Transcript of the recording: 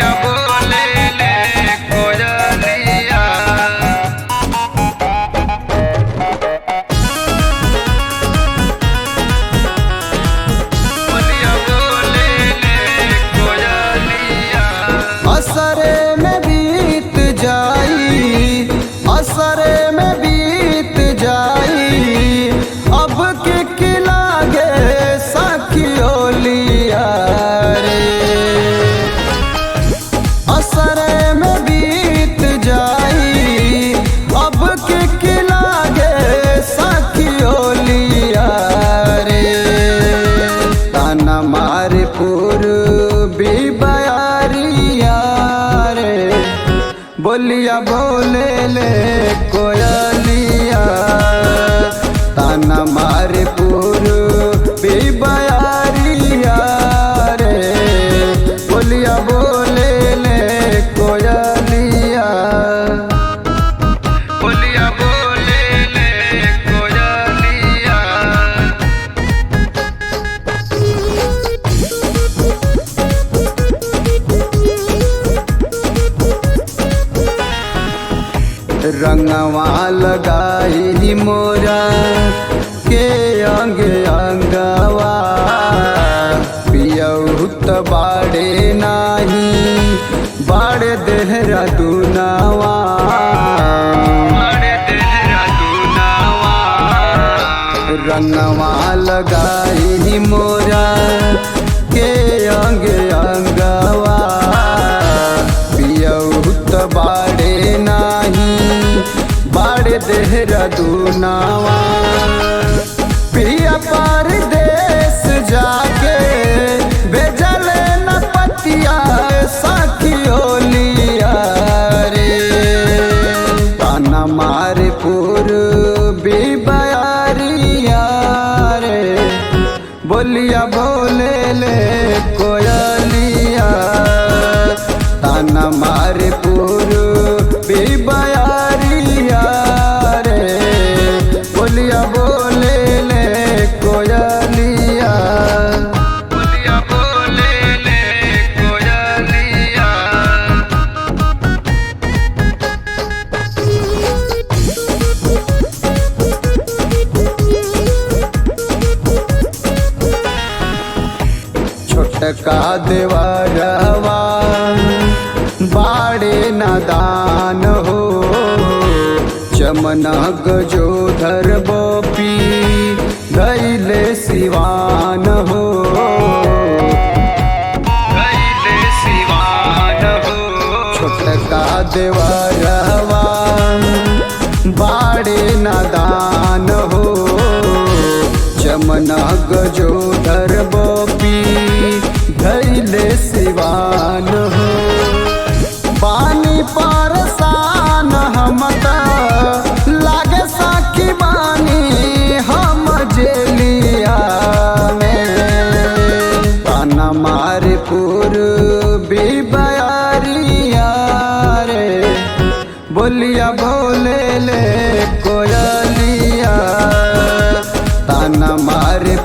बोलिया बोले ले कोयलिया। बोलिया बोले ले कोयलिया। असरे में बीत जाई, असरे में बीत जाई, अब के लागे सखियोलिया रे। असरे में बीत जाई, अब के लागे सखियोलिया रे। ताना मारे पूर्वी बयारिया रे, बोलिया बोले ले कोयलिया। ताना मारे पूर्वी बयारिया रे, बोलिया बोले ले कोयलिया। बोलिया बोले ले कोयलिया। रंगवा लगाई मोरा के अंग अंगवा, पियौत बाड़े नाही बाड़े देहरा दुनावा। बड़े तेरा दुनावा। रंगवा लगाई मोरा के अंग अंगवा, पियौत बाड़े नाही बाड़े देहरा दुनावा। पिया परदेस जाके भेजल न पतिया सखियोलिया रे। ताना मारे पूर्वी बयारिया रे, बोलिया बोले ले कोयलिया। ताना मारे पूर्वी बयारिया रे, बोलिया बोले ले कोयलिया। बोलिया बोले ले कोयलिया। छोटका देवरवा बाड़े नादान हो, चमना गजोधर बोपी धैले सिवान हो। गईले सिवान हो। छोटका देवरवा बाड़े नादान हो, चमना गजोधर बोपी धैले सिवान हो। पानी परसान हमता लागे साखी बानी हम जेलिया में। ताना मारे पूर्वी बयारिया रे, बोलिया बोले ले कोयलिया। ताना मारे